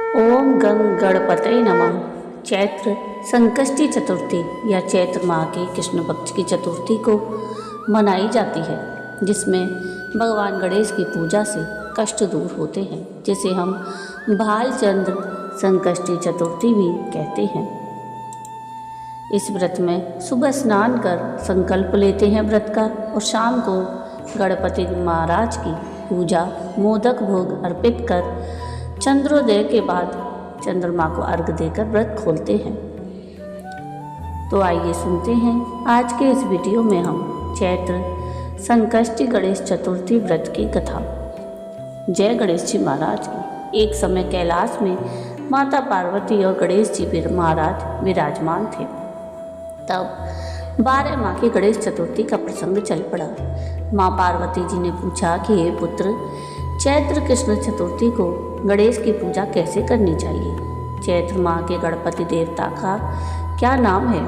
ओम गंग गणपतये नमः। चैत्र संकष्टी चतुर्थी या चैत्र माह के कृष्ण पक्ष की चतुर्थी को मनाई जाती है, जिसमें भगवान गणेश की पूजा से कष्ट दूर होते हैं, जिसे हम भालचंद्र संकष्टी चतुर्थी भी कहते हैं। इस व्रत में सुबह स्नान कर संकल्प लेते हैं व्रत का, और शाम को गणपति महाराज की पूजा मोदक भोग अर्पित कर चंद्रोदय के बाद चंद्रमा को अर्घ देकर व्रत खोलते हैं। तो आइए सुनते हैं आज के इस वीडियो में हम चैत्र संकष्टी गणेश चतुर्थी व्रत की कथा। जय गणेश जी महाराज की। एक समय कैलाश में माता पार्वती और गणेश जी महाराज विराजमान थे। तब 12 माह की गणेश चतुर्थी का प्रसंग चल पड़ा। माँ पार्वती जी ने पूछा कि हे पुत्र, चैत्र कृष्ण चतुर्थी को गणेश की पूजा कैसे करनी चाहिए? चैत्र माह के गणपति देवता का क्या नाम है?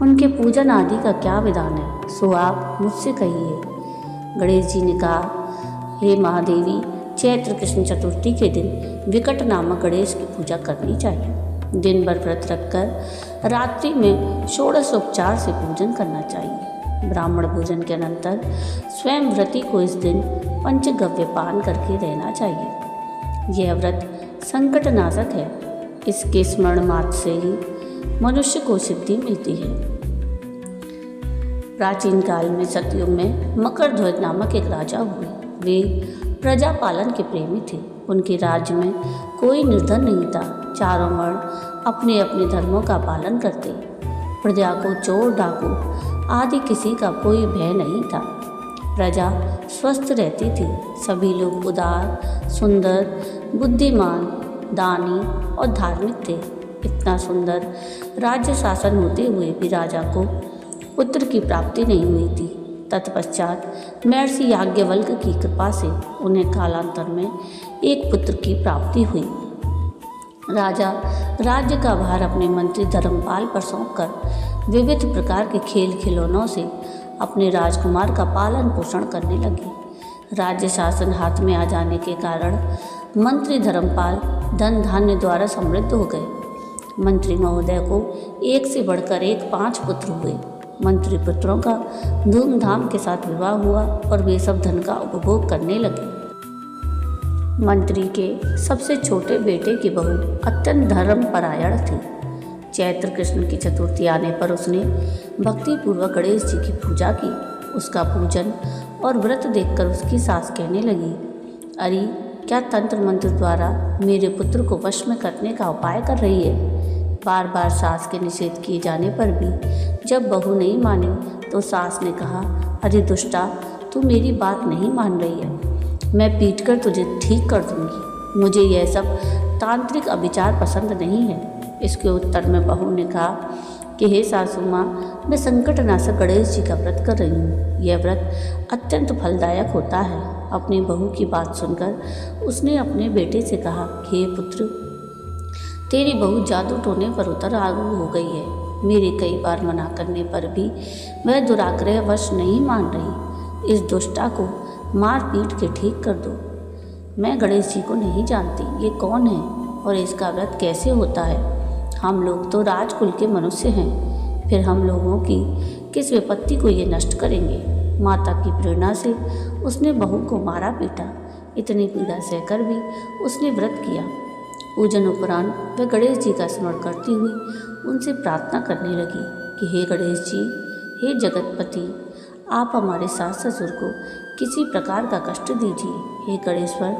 उनके पूजन आदि का क्या विधान है? सो आप मुझसे कहिए। गणेश जी ने कहा, हे महादेवी, चैत्र कृष्ण चतुर्थी के दिन विकट नामक गणेश की पूजा करनी चाहिए। दिन भर व्रत रखकर रात्रि में षोडशोपचार से पूजन करना चाहिए। ब्राह्मण भोजन के अनंतर स्वयं व्रती को इस दिन पंचगव्य पान करके रहना चाहिए। यह व्रत संकटनाशक है। इसके स्मरण मात्र से ही मनुष्य को सिद्धि मिलती है। प्राचीन काल में सतयुग में मकरध्वज नामक एक राजा हुए। वे प्रजा पालन के प्रेमी थे। उनके राज्य में कोई निर्धन नहीं था। चारों वर्ण अपने अपने धर्मों का पालन करते। प्रजा को चोर डाकू आदि किसी का कोई भय नहीं था। प्रजा स्वस्थ रहती थी। सभी लोग उदार, सुंदर, बुद्धिमान, दानी और धार्मिक थे। इतना सुंदर राज्य शासन होते हुए भी राजा को पुत्र की प्राप्ति नहीं हुई थी। तत्पश्चात महर्षि याज्ञवल्क्य की कृपा से उन्हें कालांतर में एक पुत्र की प्राप्ति हुई। राजा राज्य का भार अपने मंत्री धर्मपाल पर सौंपकर विविध प्रकार के खेल खिलौनों से अपने राजकुमार का पालन पोषण करने लगे। राज्य शासन हाथ में आ जाने के कारण मंत्री धर्मपाल धन धान्य द्वारा समृद्ध हो गए। मंत्री महोदय को एक से बढ़कर एक 5 पुत्र हुए। मंत्री पुत्रों का धूमधाम के साथ विवाह हुआ और वे सब धन का उपभोग करने लगे। मंत्री के सबसे छोटे बेटे की बहू अत्यंत धर्मपरायण थी। चैत्र कृष्ण की चतुर्थी आने पर उसने भक्तिपूर्वक गणेश जी की पूजा की। उसका पूजन और व्रत देखकर उसकी सास कहने लगी, अरे क्या तंत्र मंत्र द्वारा मेरे पुत्र को वश में करने का उपाय कर रही है? बार बार सास के निषेध किए जाने पर भी जब बहू नहीं मानी तो सास ने कहा, अरे दुष्टा, तू मेरी बात नहीं मान रही है। मैं पीट कर तुझे ठीक कर दूंगी। मुझे यह सब तांत्रिक अविचार पसंद नहीं है। इसके उत्तर में बहू ने कहा कि हे सासू माँ, मैं संकटनाशक गणेश जी का व्रत कर रही हूँ। यह व्रत अत्यंत फलदायक होता है। अपनी बहू की बात सुनकर उसने अपने बेटे से कहा, हे पुत्र, तेरी बहू जादू टोने पर उतर आगू हो गई है। मेरे कई बार मना करने पर भी वह दुराग्रह वश नहीं मान रही। इस दुष्टा को मार पीट के ठीक कर दो। मैं गणेश जी को नहीं जानती, ये कौन है और इसका व्रत कैसे होता है? हम लोग तो राजकुल के मनुष्य हैं, फिर हम लोगों की किस विपत्ति को ये नष्ट करेंगे? माता की प्रेरणा से उसने बहू को मारा पीटा। इतनी पीड़ा सहकर भी उसने व्रत किया। पूजन उपरांत वह गणेश जी का स्मरण करती हुई उनसे प्रार्थना करने लगी कि हे गणेश जी, हे जगतपति, आप हमारे सास ससुर को किसी प्रकार का कष्ट दीजिए। हे गणेश्वर,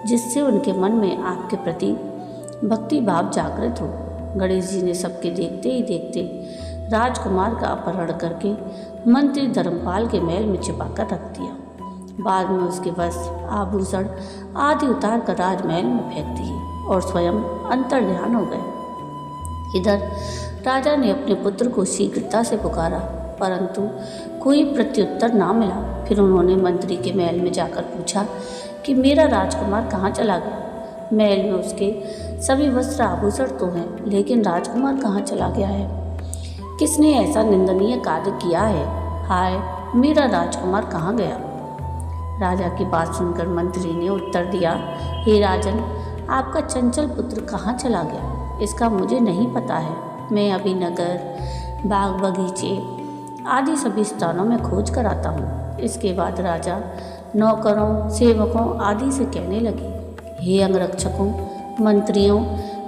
जिससे उनके मन में आपके प्रति भक्ति भाव जागृत हो। गणेश जी ने सबके देखते ही देखते राजकुमार का अपहरण करके मंत्री धर्मपाल के महल में छिपाकर रख दिया। बाद में उसके वस्त्र आभूषण आदि उतार कर राजमहल में फेंक दिए और स्वयं अंतर्ध्यान हो गए। इधर राजा ने अपने पुत्र को शीघ्रता से पुकारा, परंतु कोई प्रत्युत्तर ना मिला। फिर उन्होंने मंत्री के महल में जाकर पूछा कि मेरा राजकुमार कहाँ चला गया? महल में उसके सभी वस्त्र आभूषण तो हैं, लेकिन राजकुमार कहाँ चला गया है? किसने ऐसा निंदनीय कार्य किया है? हाय, मेरा राजकुमार कहाँ गया? राजा की बात सुनकर मंत्री ने उत्तर दिया, हे राजन, आपका चंचल पुत्र कहाँ चला गया, इसका मुझे नहीं पता है। मैं अभी नगर, बाग बगीचे आदि सभी स्थानों में खोज कर आता हूँ। इसके बाद राजा नौकरों, सेवकों आदि से कहने लगे, हे अंगरक्षकों, मंत्रियों,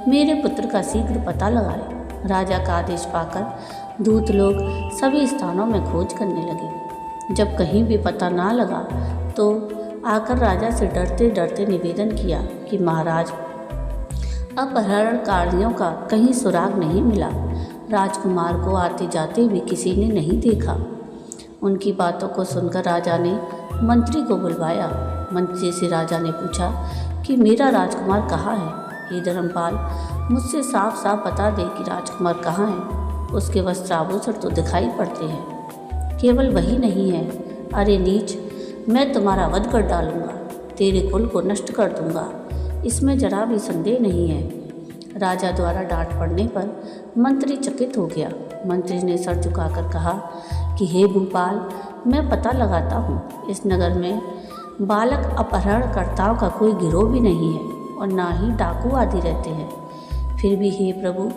मेरे पुत्र का शीघ्र पता लगाएं। राजा का आदेश पाकर दूत लोग सभी स्थानों में खोज करने लगे। जब कहीं भी पता ना लगा तो आकर राजा से डरते डरते निवेदन किया कि महाराज, अपहरणकारियों का कहीं सुराग नहीं मिला। राजकुमार को आते जाते हुए किसी ने नहीं देखा। उनकी बातों को सुनकर राजा ने मंत्री को बुलवाया। मंत्री से राजा ने पूछा कि मेरा राजकुमार कहाँ है। हे धर्मपाल, मुझसे साफ साफ बता दे कि राजकुमार कहाँ है। उसके वस्त्र आभूषण तो दिखाई पड़ते हैं, केवल वही नहीं है। अरे नीच, मैं तुम्हारा वध कर डालूंगा, तेरे कुल को नष्ट कर दूंगा, इसमें जरा भी संदेह नहीं है। राजा द्वारा डांट पड़ने पर मंत्री चकित हो गया। मंत्री ने सर झुकाकर कहा कि हे भूपाल, मैं पता लगाता हूँ, इस नगर में बालक अपहरणकर्ताओं का कोई गिरोह भी नहीं है और ना ही डाकू आदि रहते हैं। फिर भी हे प्रभु,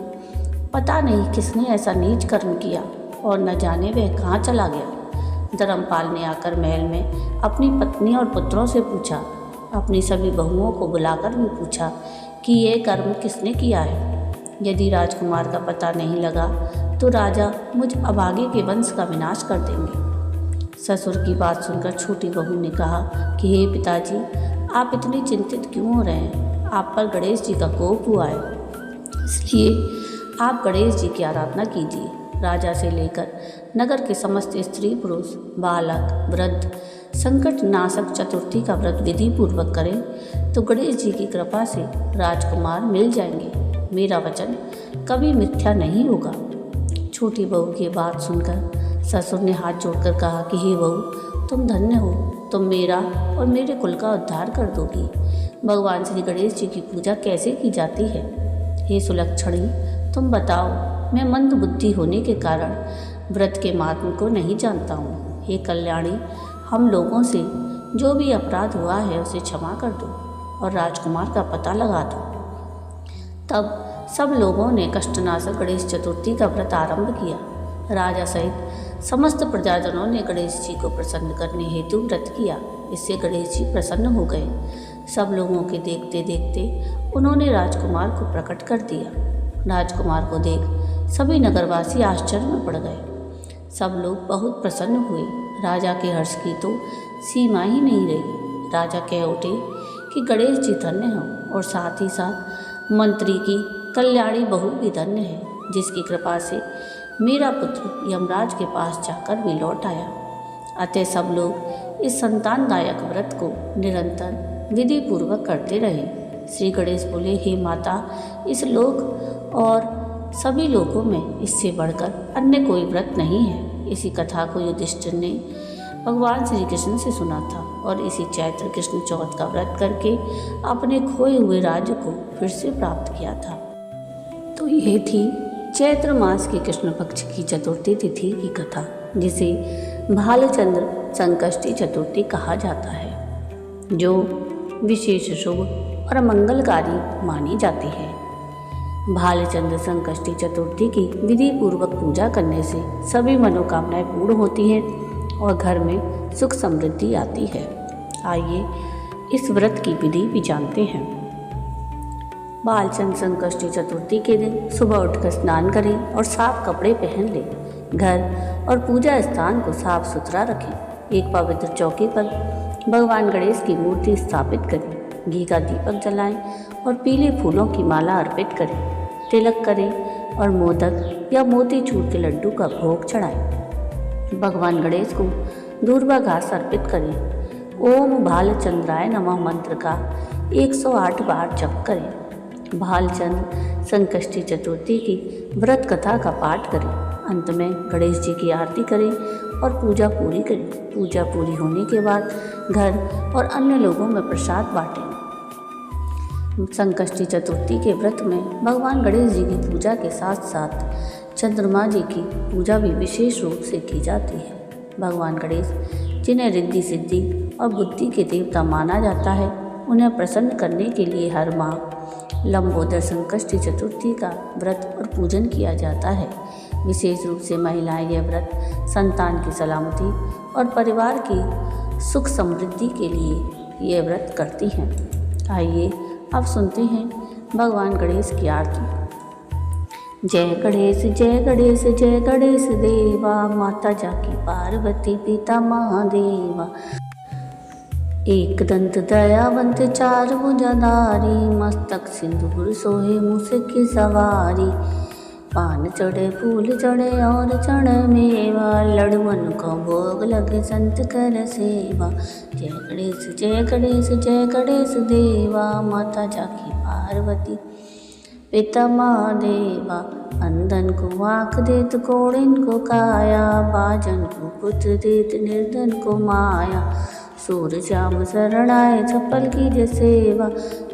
पता नहीं किसने ऐसा नीच कर्म किया और न जाने वह कहाँ चला गया। धर्मपाल ने आकर महल में अपनी पत्नी और पुत्रों से पूछा, अपनी सभी बहुओं को बुलाकर भी पूछा कि ये कर्म किसने किया है। यदि राजकुमार का पता नहीं लगा तो राजा मुझ अभागे के वंश का विनाश कर देंगे। ससुर की बात सुनकर छोटी बहू ने कहा कि हे पिताजी, आप इतने चिंतित क्यों हो रहे हैं। आप पर गणेश जी का कोप हुआ है, इसलिए आप गणेश जी की आराधना कीजिए। राजा से लेकर नगर के समस्त स्त्री पुरुष, बालक, वृद्ध संकट नाशक चतुर्थी का व्रत विधि पूर्वक करें तो गणेश जी की कृपा से राजकुमार मिल जाएंगे। मेरा वचन कभी मिथ्या नहीं होगा। छोटी बहू की बात सुनकर ससुर ने हाथ जोड़कर कहा कि हे बहू, तुम धन्य हो, तुम मेरा और मेरे कुल का उद्धार कर दोगी। भगवान श्री गणेश जी की पूजा कैसे की जाती है? हे सुलक्षणी, तुम बताओ। मैं मंद बुद्धि होने के कारण व्रत के महात्म्य को नहीं जानता हूँ। हे कल्याणी, हम लोगों से जो भी अपराध हुआ है उसे क्षमा कर दो और राजकुमार का पता लगा दो। तब सब लोगों ने कष्टनाशक गणेश चतुर्थी का व्रत आरंभ किया। राजा सहित समस्त प्रजाजनों ने गणेश जी को प्रसन्न करने हेतु व्रत किया। इससे गणेश जी प्रसन्न हो गए। सब लोगों के देखते देखते उन्होंने राजकुमार को प्रकट कर दिया। राजकुमार को देख सभी नगरवासी आश्चर्य में पड़ गए। सब लोग बहुत प्रसन्न हुए। राजा के हर्ष की तो सीमा ही नहीं रही। राजा कह उठे कि गणेश जी धन्य हो और साथ ही साथ मंत्री की कल्याणी बहू भी धन्य है, जिसकी कृपा से मेरा पुत्र यमराज के पास जाकर भी लौट आया। अतः सब लोग इस संतानदायक व्रत को निरंतर विधि पूर्वक करते रहे। श्री गणेश बोले, हे माता, इस लोक और सभी लोकों में इससे बढ़कर अन्य कोई व्रत नहीं है। इसी कथा को युधिष्ठिर ने भगवान श्री कृष्ण से सुना था और इसी चैत्र कृष्ण चौथ का व्रत करके अपने खोए हुए राज्य को फिर से प्राप्त किया था। तो यह थी चैत्र मास की कृष्ण पक्ष की चतुर्थी तिथि की कथा, जिसे भालचंद्र संकष्टी चतुर्थी कहा जाता है, जो विशेष शुभ और मंगलकारी मानी जाती है। भालचंद्र संकष्टी चतुर्थी की विधि पूर्वक पूजा करने से सभी मनोकामनाएं पूर्ण होती हैं और घर में सुख समृद्धि आती है। आइए इस व्रत की विधि भी जानते हैं। भालचंद्र संकष्टी चतुर्थी के दिन सुबह उठकर स्नान करें और साफ कपड़े पहन लें। घर और पूजा स्थान को साफ सुथरा रखें। एक पवित्र चौकी पर भगवान गणेश की मूर्ति स्थापित करें। घी का दीपक जलाएं और पीले फूलों की माला अर्पित करें। तिलक करें और मोदक या मोतीचूर के लड्डू का भोग चढ़ाएं। भगवान गणेश को दूर्वा घास अर्पित करें। ओम भालचंद्राय नमः मंत्र का 108 बार जप करें। भालचंद्र संकष्टी चतुर्थी की व्रत कथा का पाठ करें। अंत में गणेश जी की आरती करें और पूजा पूरी करें। पूजा पूरी होने के बाद घर और अन्य लोगों में प्रसाद बांटें। संकष्टी चतुर्थी के व्रत में भगवान गणेश जी की पूजा के साथ साथ चंद्रमा जी की पूजा भी विशेष रूप से की जाती है। भगवान गणेश, जिन्हें रिद्धि सिद्धि और बुद्धि के देवता माना जाता है, उन्हें प्रसन्न करने के लिए हर माह लंबोदर संकष्टी चतुर्थी का व्रत और पूजन किया जाता है। विशेष रूप से महिलाएं यह व्रत संतान की सलामती और परिवार की सुख समृद्धि के लिए यह व्रत करती हैं। आइए अब सुनते हैं भगवान गणेश की आरती। जय गणेश जय गणेश जय गणेश देवा, माता जाकी पार्वती पिता महादेवा। एक दंत दयावंत चार भुजाधारी, मस्तक सिंदूर सोहे मूसे की सवारी। पान चढ़े फूल चढ़े और चढ़ मेवा, लड़वन को भोग लगे संत कर सेवा। जय गणेश जय गणेश जय गणेश देवा, माता जाकी पार्वती पिता महादेवा। अंधन को आँख देत कोड़िन को काया, बाजन को पुत्र देत निर्धन को माया। सूर श्याम शरणाय छपल की सेवा,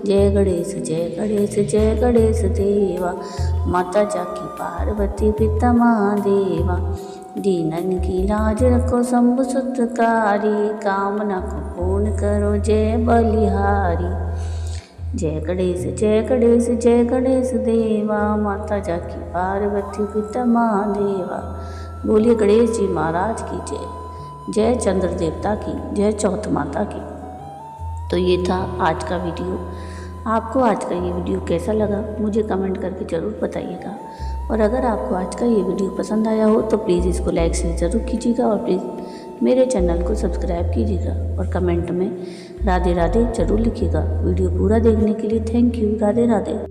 जय गणेश जय गणेश जय गणेश देवा। माता जाकी पार्वती पिता महादेवा। दीनन की लाज रखो शंभु सुतकारी, कामना को पूर्ण करो जय बलिहारी। जय गणेश जय गणेश जय गणेश देवा, माता जाकी पार्वती पिता महादेवा। बोलिए गणेश जी महाराज की जय। जय चंद्र देवता की, जय चौथ माता की। तो ये था आज का वीडियो। आपको आज का ये वीडियो कैसा लगा मुझे कमेंट करके ज़रूर बताइएगा। और अगर आपको आज का ये वीडियो पसंद आया हो तो प्लीज़ इसको लाइक शेयर ज़रूर कीजिएगा और प्लीज़ मेरे चैनल को सब्सक्राइब कीजिएगा और कमेंट में राधे राधे ज़रूर लिखिएगा। वीडियो पूरा देखने के लिए थैंक यू। राधे राधे।